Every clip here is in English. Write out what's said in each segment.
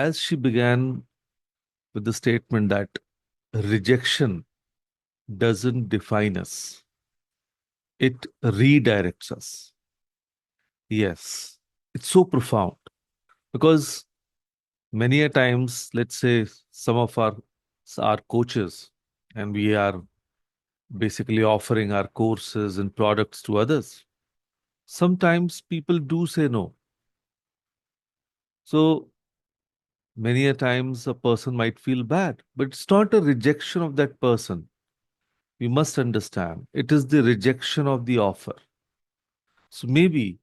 as she began with the statement that rejection doesn't define us, it redirects us. Yes, it's so profound because many a times, let's say some of our coaches, and we are basically offering our courses and products to others. Sometimes people do say no. So many a times a person might feel bad, but it's not a rejection of that person. You must understand, it is the rejection of the offer. So maybe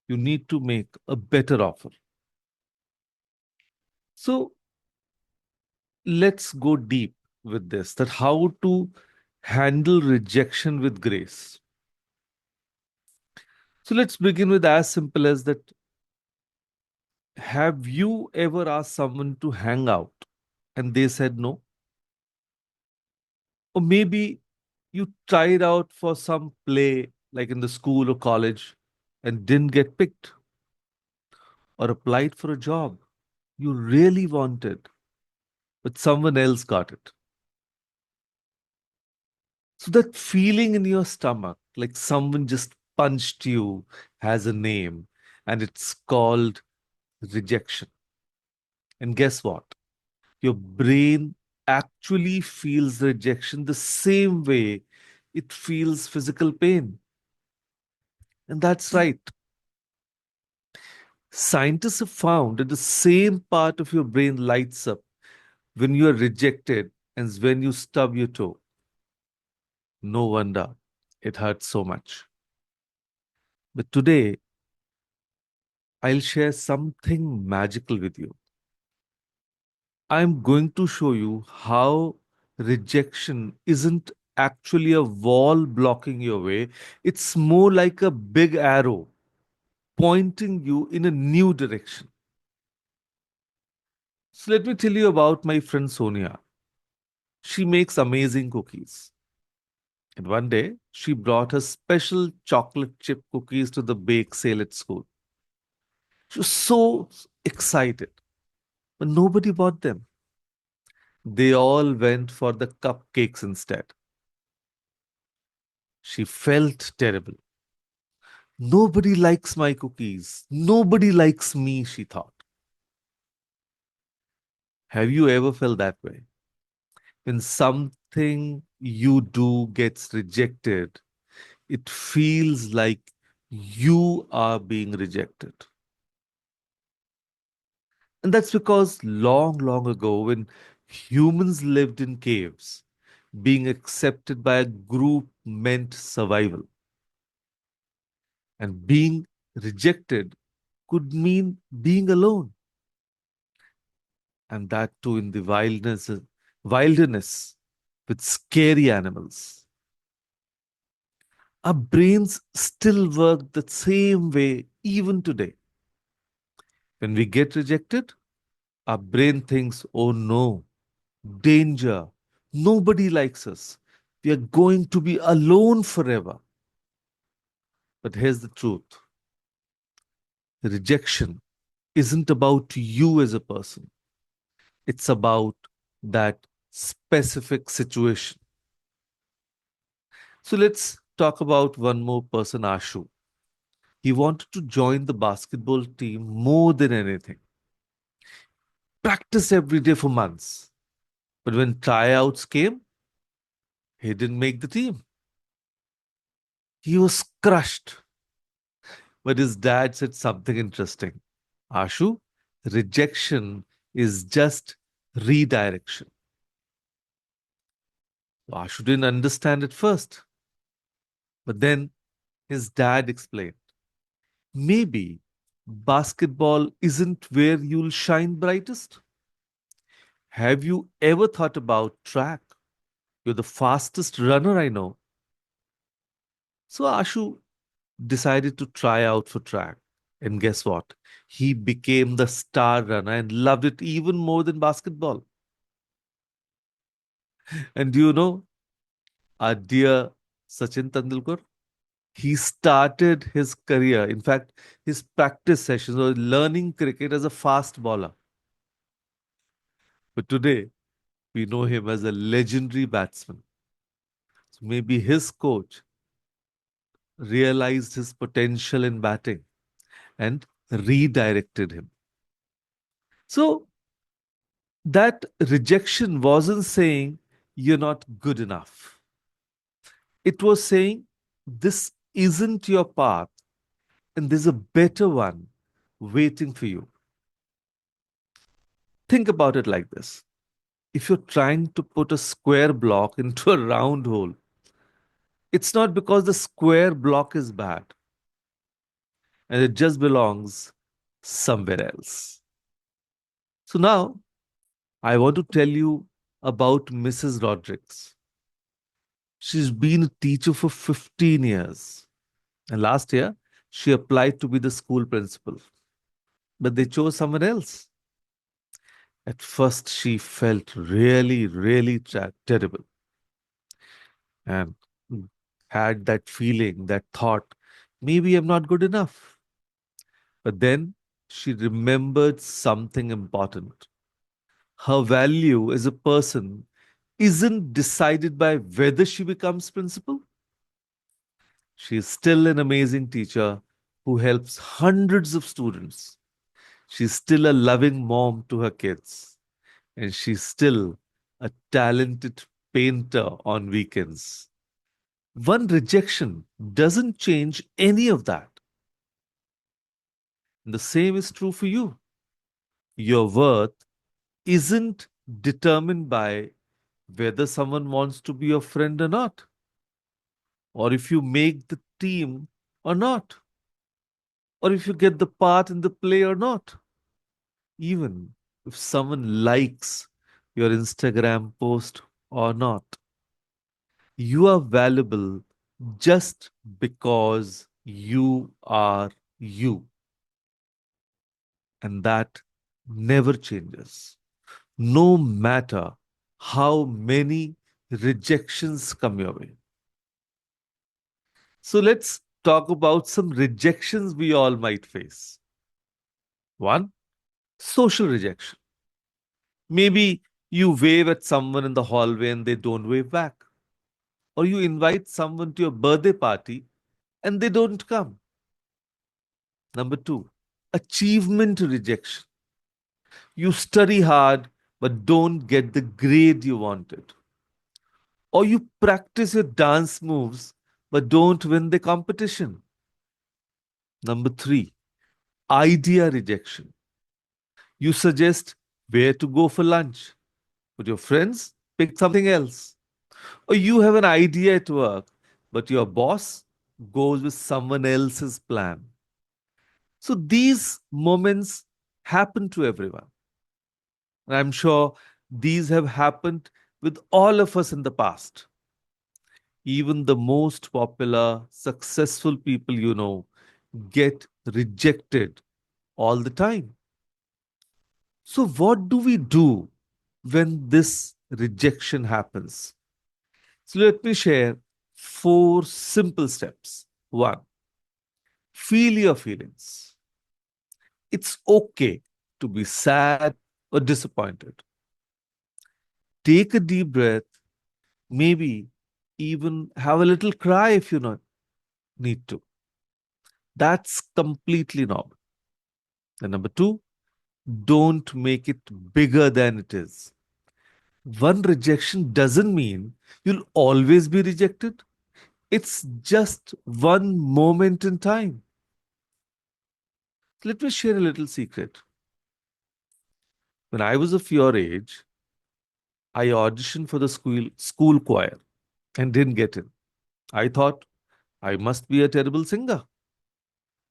you need to make a better offer. So let's go deep with this, that how to handle rejection with grace. So let's begin with as simple as that. Have you ever asked someone to hang out and they said no? Or maybe you tried out for some play like in the school or college and didn't get picked, or applied for a job you really wanted, but someone else got it. So that feeling in your stomach, like someone just punched you, has a name, and it's called rejection. And guess what? Your brain actually feels rejection the same way it feels physical pain. And that's right. Scientists have found that the same part of your brain lights up when you are rejected as when you stub your toe. No wonder it hurts so much. But today, I'll share something magical with you. I'm going to show you how rejection isn't actually a wall blocking your way, it's more like a big arrow pointing you in a new direction. So, let me tell you about my friend Sonia. She makes amazing cookies. And one day, she brought her special chocolate chip cookies to the bake sale at school. She was so excited, but nobody bought them. They all went for the cupcakes instead. She felt terrible. Nobody likes my cookies. Nobody likes me, she thought. Have you ever felt that way? When something you do gets rejected, it feels like you are being rejected. And that's because long, long ago, when humans lived in caves, being accepted by a group meant survival. And being rejected could mean being alone. And that too in the wilderness with scary animals. Our brains still work the same way even today. When we get rejected, our brain thinks, oh no, danger, nobody likes us. We are going to be alone forever. But here's the truth: rejection isn't about you as a person, it's about that specific situation. So let's talk about one more person, Ashu. He wanted to join the basketball team more than anything. Practice every day for months. But when tryouts came, he didn't make the team. He was crushed. But his dad said something interesting. Ashu, rejection is just redirection. Ashu didn't understand it first. But then his dad explained, maybe basketball isn't where you'll shine brightest. Have you ever thought about track? You're the fastest runner I know. So Ashu decided to try out for track. And guess what? He became the star runner and loved it even more than basketball. And do you know our dear Sachin Tendulkar? He started his career, in fact, his practice sessions or learning cricket as a fast bowler. But today, we know him as a legendary batsman. So maybe his coach realized his potential in batting and redirected him. So that rejection wasn't saying you're not good enough. It was saying this isn't your path and there's a better one waiting for you. Think about it like this. If you're trying to put a square block into a round hole, it's not because the square block is bad and it just belongs somewhere else. So now I want to tell you about Mrs. Rodriguez. She's been a teacher for 15 years. And last year, she applied to be the school principal, but they chose someone else. At first, she felt really, really terrible and had that feeling, that thought, maybe I'm not good enough. But then she remembered something important. Her value as a person isn't decided by whether she becomes principal. She is still an amazing teacher who helps hundreds of students. She's still a loving mom to her kids. And she's still a talented painter on weekends. One rejection doesn't change any of that. And the same is true for you. Your worth isn't determined by whether someone wants to be your friend or not, or if you make the team or not, or if you get the part in the play or not. Even if someone likes your Instagram post or not, you are valuable just because you are you. And that never changes, no matter how many rejections come your way. So let's talk about some rejections we all might face. One, social rejection. Maybe you wave at someone in the hallway and they don't wave back. Or you invite someone to your birthday party and they don't come. Number two, achievement rejection. You study hard but don't get the grade you wanted. Or you practice your dance moves but don't win the competition. Number three, idea rejection. You suggest where to go for lunch, but your friends pick something else. Or you have an idea at work, but your boss goes with someone else's plan. So these moments happen to everyone. And I'm sure these have happened with all of us in the past. Even the most popular, successful people you know get rejected all the time. So, what do we do when this rejection happens? So, let me share four simple steps. One, feel your feelings. It's okay to be sad or disappointed. Take a deep breath, maybe even have a little cry if you not need to. That's completely normal. And number two, don't make it bigger than it is. One rejection doesn't mean you'll always be rejected. It's just one moment in time. Let me share a little secret. When I was of your age, I auditioned for the school choir and didn't get in. I thought I must be a terrible singer.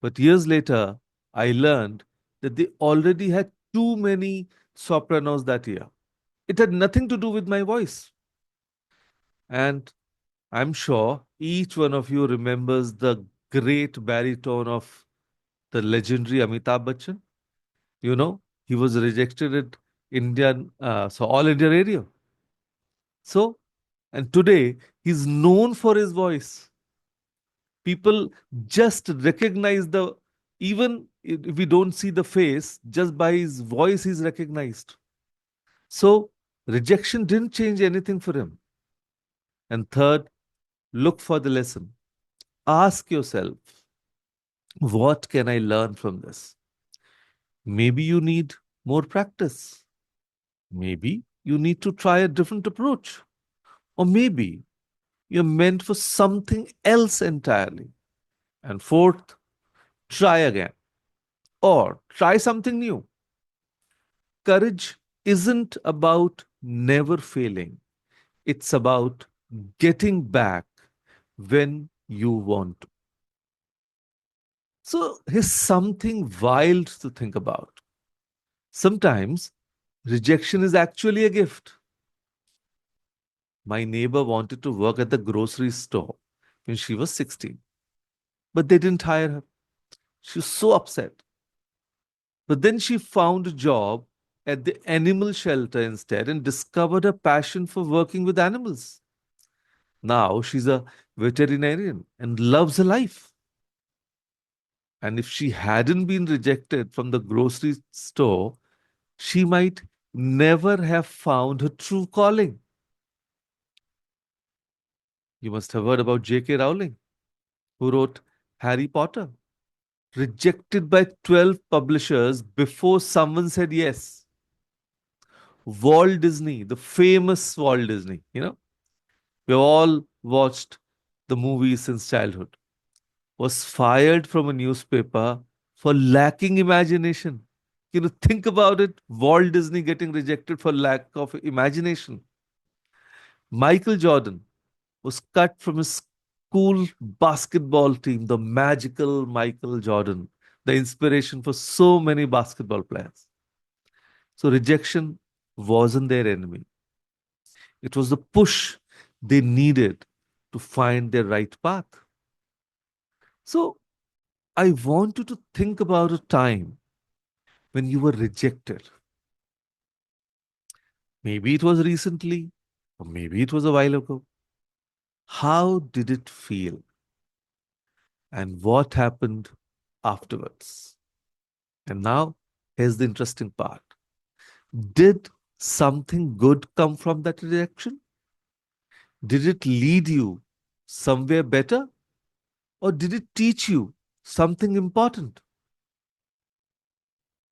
But years later, I learned that they already had too many sopranos that year. It had nothing to do with my voice. And I'm sure each one of you remembers the great baritone of the legendary Amitabh Bachchan. You know, he was rejected at All India Radio. So, and today he's known for his voice. People just recognize even if we don't see the face, just by his voice, he's recognized. So, rejection didn't change anything for him. And third, look for the lesson. Ask yourself, what can I learn from this? Maybe you need more practice. Maybe you need to try a different approach. Or maybe you're meant for something else entirely. And fourth, try again or try something new. Courage isn't about never failing, it's about getting back when you want to. So here's something wild to think about. Sometimes rejection is actually a gift. My neighbor wanted to work at the grocery store when she was 16, but they didn't hire her. She was so upset. But then she found a job at the animal shelter instead and discovered a passion for working with animals. Now she's a veterinarian and loves her life. And if she hadn't been rejected from the grocery store, she might never have found her true calling. You must have heard about J.K. Rowling, who wrote Harry Potter, rejected by 12 publishers before someone said yes. Walt Disney, the famous Walt Disney, we've all watched the movies since childhood, was fired from a newspaper for lacking imagination. Think about it. Walt Disney getting rejected for lack of imagination. Michael Jordan was cut from his school basketball team, the magical Michael Jordan, the inspiration for so many basketball players. So rejection wasn't their enemy. It was the push they needed to find their right path. So I want you to think about a time when you were rejected. Maybe it was recently, or maybe it was a while ago. How did it feel? And what happened afterwards? And now, here's the interesting part. Did something good come from that rejection? Did it lead you somewhere better? Or did it teach you something important?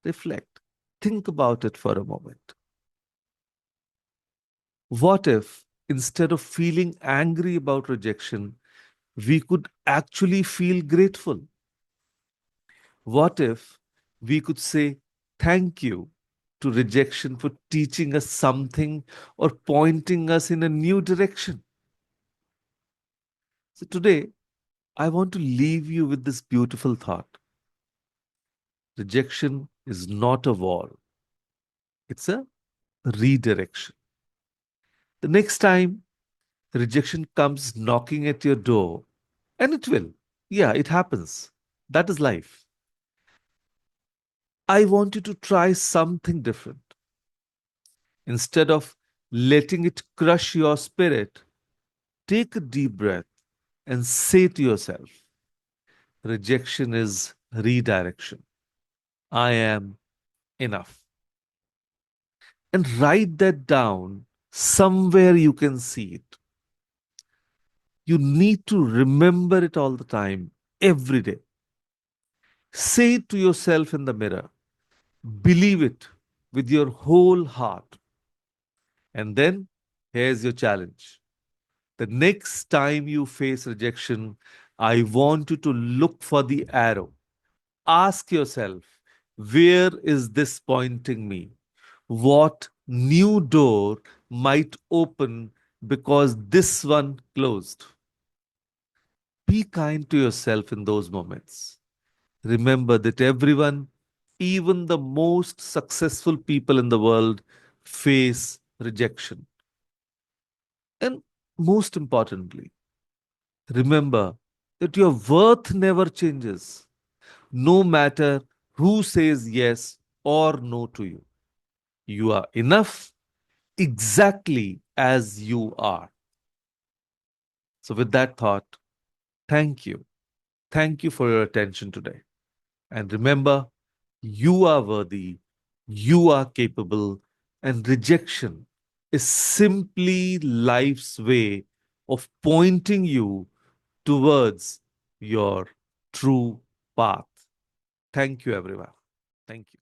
Reflect. Think about it for a moment. What if, instead of feeling angry about rejection, we could actually feel grateful? What if we could say thank you to rejection for teaching us something or pointing us in a new direction? So today, I want to leave you with this beautiful thought. Rejection is not a wall, it's a redirection. The next time rejection comes knocking at your door, and it will, yeah, it happens. That is life. I want you to try something different. Instead of letting it crush your spirit, take a deep breath and say to yourself, rejection is redirection. I am enough. And write that down somewhere you can see it. You need to remember it all the time, every day. Say it to yourself in the mirror. Believe it with your whole heart. And then here's your challenge. The next time you face rejection, I want you to look for the arrow. Ask yourself, where is this pointing me? What new door might open because this one closed? Be kind to yourself in those moments. Remember that everyone, even the most successful people in the world, face rejection. And most importantly, remember that your worth never changes, no matter who says yes or no to you. You are enough exactly as you are. So, with that thought, thank you. Thank you for your attention today. And remember, you are worthy, you are capable, And rejection is simply life's way of pointing you towards your true path. Thank you, everyone. Thank you.